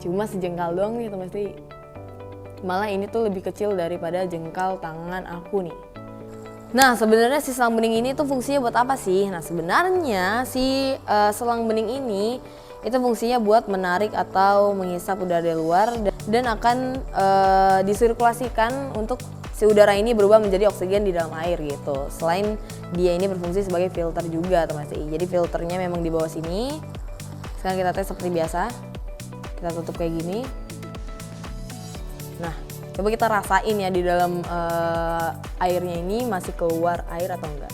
cuma sejengkal doang nih teman STI. Malah ini tuh lebih kecil daripada jengkal tangan aku nih. Nah sebenarnya si selang bening ini tuh fungsinya buat apa sih? Nah sebenarnya si selang bening ini itu fungsinya buat menarik atau menghisap udara dari luar dan akan disirkulasikan untuk si udara ini berubah menjadi oksigen di dalam air gitu. Selain dia ini berfungsi sebagai filter juga teman STI. Jadi filternya memang di bawah sini. Sekarang kita tes seperti biasa. Kita tutup kayak gini. Nah, coba kita rasain ya di dalam airnya ini masih keluar air atau enggak.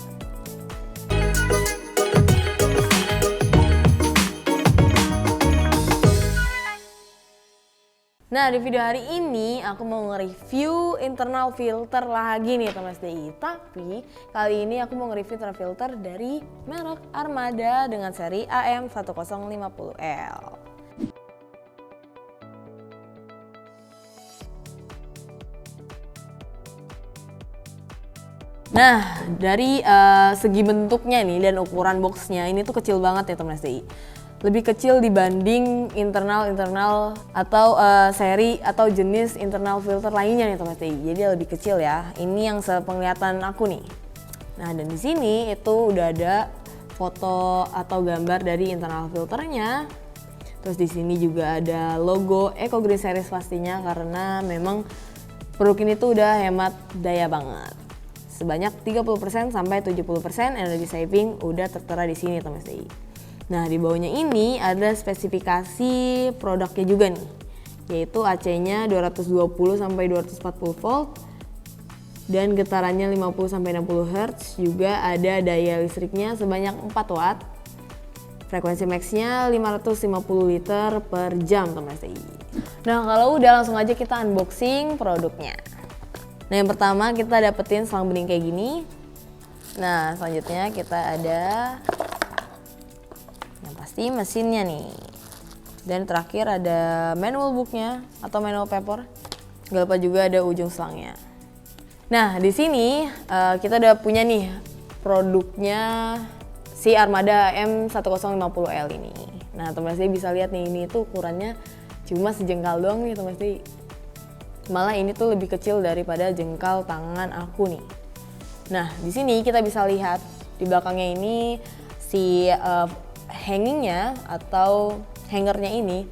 Nah di video hari ini aku mau nge-review internal filter lagi nih teman STI. Tapi kali ini aku mau nge-review internal filter dari merek Armada dengan seri AM1050L. Nah dari segi bentuknya nih dan ukuran boxnya ini tuh kecil banget ya teman STI. Lebih kecil dibanding internal atau seri atau jenis internal filter lainnya nih teman STI. Jadi lebih kecil ya. Ini yang sepenglihatan aku nih. Nah dan di sini itu udah ada foto atau gambar dari internal filternya. Terus di sini juga ada logo Eco Green Series pastinya karena memang produk ini tuh udah hemat daya banget. Sebanyak 30% sampai 70% energi saving udah tertera di sini teman STI. Nah di bawahnya ini ada spesifikasi produknya juga nih, yaitu AC-nya 220 sampai 240 volt dan getarannya 50 sampai 60 Hz. Juga ada daya listriknya sebanyak 4 watt. Frekuensi max-nya 550 liter per jam teman STI. Nah kalau udah langsung aja kita unboxing produknya. Nah yang pertama kita dapetin selang bening kayak gini. Nah selanjutnya kita ada pasti mesinnya nih, dan terakhir ada manual booknya atau manual paper. Gak lupa juga ada ujung selangnya. Nah di sini kita udah punya nih produknya si Armada AM1050L ini. Nah teman STI bisa lihat nih, ini tuh ukurannya cuma sejengkal doang nih teman STI. Malah ini tuh lebih kecil daripada jengkal tangan aku nih. Nah di sini kita bisa lihat di belakangnya ini si hangingnya atau hangernya ini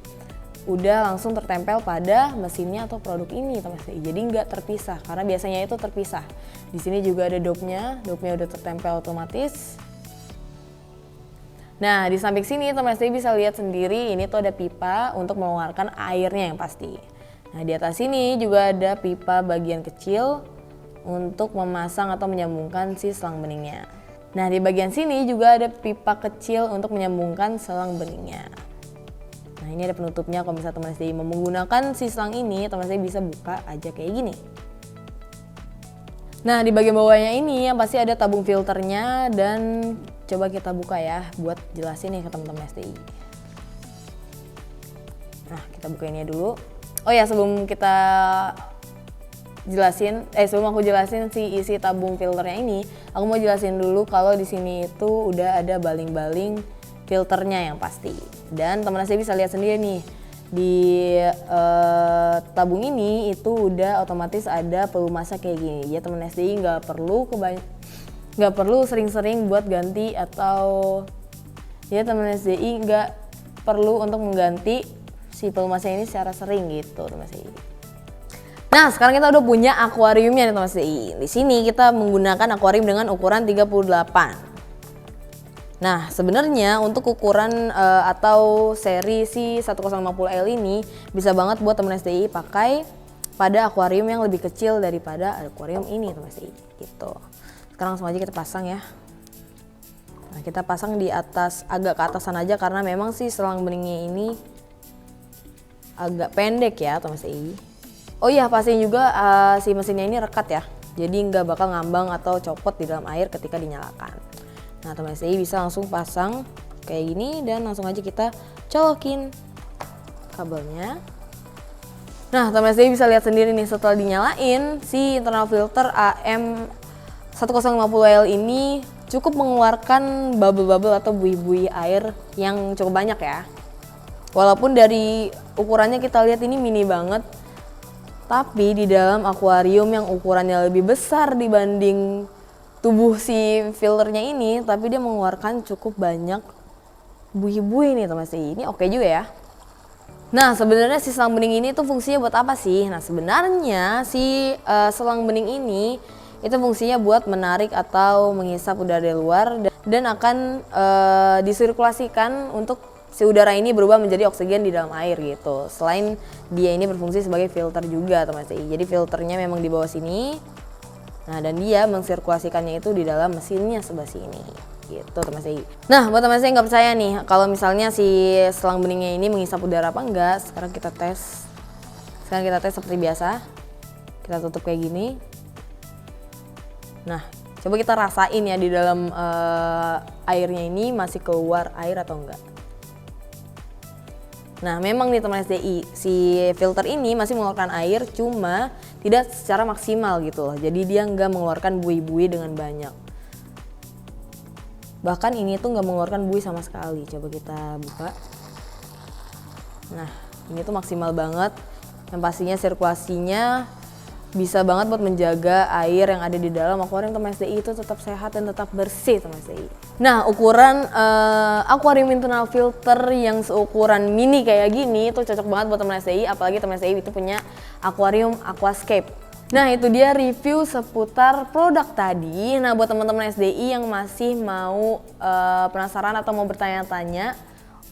udah langsung tertempel pada mesinnya atau produk ini teman STI. Jadi nggak terpisah karena biasanya itu terpisah. Di sini juga ada dopnya udah tertempel otomatis. Nah di samping sini teman STI bisa lihat sendiri ini tuh ada pipa untuk mengeluarkan airnya yang pasti. Nah di atas sini juga ada pipa bagian kecil untuk memasang atau menyambungkan si selang beningnya. Nah di bagian sini juga ada pipa kecil untuk menyambungkan selang beningnya. Nah ini ada penutupnya, kalau misalnya teman STI mau menggunakan si selang ini, teman STI bisa buka aja kayak gini. Nah di bagian bawahnya ini yang pasti ada tabung filternya, dan coba kita buka ya buat jelasin nih ke teman-teman STI. Nah kita bukainnya dulu. Oh ya sebelum kita sebelum aku jelasin si isi tabung filternya ini, aku mau jelasin dulu kalau di sini itu udah ada baling-baling filternya yang pasti. Dan teman STI bisa lihat sendiri nih di tabung ini itu udah otomatis ada pelumasnya kayak gini. Ya teman STI nggak perlu sering-sering buat ganti, atau ya teman STI nggak perlu untuk mengganti si pelumasnya ini secara sering gitu teman STI. Nah sekarang kita udah punya akuariumnya nih teman STI. Di sini kita menggunakan akuarium dengan ukuran 38. Nah sebenarnya untuk ukuran atau seri si 1050L ini bisa banget buat teman STI pakai pada akuarium yang lebih kecil daripada akuarium ini teman STI gitu. Sekarang langsung aja kita pasang ya. Nah kita pasang di atas, agak ke atasan aja karena memang sih selang beningnya ini agak pendek ya teman STI. Oh iya pastiin juga si mesinnya ini rekat ya, jadi nggak bakal ngambang atau copot di dalam air ketika dinyalakan. Nah teman STI bisa langsung pasang kayak gini dan langsung aja kita colokin kabelnya. Nah teman STI bisa lihat sendiri nih setelah dinyalain si internal filter AM1050L ini cukup mengeluarkan bubble-bubble atau buih-buih air yang cukup banyak ya. Walaupun dari ukurannya kita lihat ini mini banget, tapi di dalam akuarium yang ukurannya lebih besar dibanding tubuh si filternya ini, tapi dia mengeluarkan cukup banyak buih-buih nih teman sih. Ini oke juga ya. Nah sebenarnya si selang bening ini tuh fungsinya buat apa sih? Nah sebenarnya si selang bening ini itu fungsinya buat menarik atau menghisap udara dari luar dan akan disirkulasikan untuk si udara ini berubah menjadi oksigen di dalam air gitu. Selain dia ini berfungsi sebagai filter juga teman SDI. Jadi filternya memang di bawah sini. Nah dan dia mensirkulasikannya itu di dalam mesinnya sebelah sini gitu teman SDI. Nah buat teman SDI nggak percaya nih kalau misalnya si selang beningnya ini menghisap udara apa enggak, sekarang kita tes. Sekarang kita tes seperti biasa. Kita tutup kayak gini. Nah coba kita rasain ya di dalam airnya ini masih keluar air atau enggak. Nah memang nih teman SDI, si filter ini masih mengeluarkan air cuma tidak secara maksimal gitu loh. Jadi dia nggak mengeluarkan buih-buih dengan banyak. Bahkan ini tuh nggak mengeluarkan buih sama sekali. Coba kita buka. Nah ini tuh maksimal banget. Yang pastinya sirkulasinya bisa banget buat menjaga air yang ada di dalam akuarium teman SDI itu tetap sehat dan tetap bersih teman SDI. Nah ukuran aquarium internal filter yang seukuran mini kayak gini itu cocok banget buat teman SDI, apalagi teman SDI itu punya aquarium aquascape. Nah itu dia review seputar produk tadi. Nah buat teman-teman SDI yang masih mau penasaran atau mau bertanya-tanya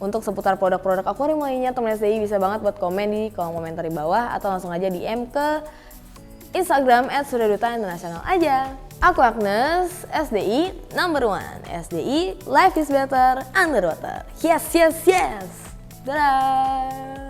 untuk seputar produk-produk akuarium lainnya, teman SDI bisa banget buat komen di kolom komentar di bawah atau langsung aja DM ke Instagram @suryaduta_international aja. Aku Agnes, SDI number 1. SDI, life is better underwater. Yes, yes, yes. Dadah.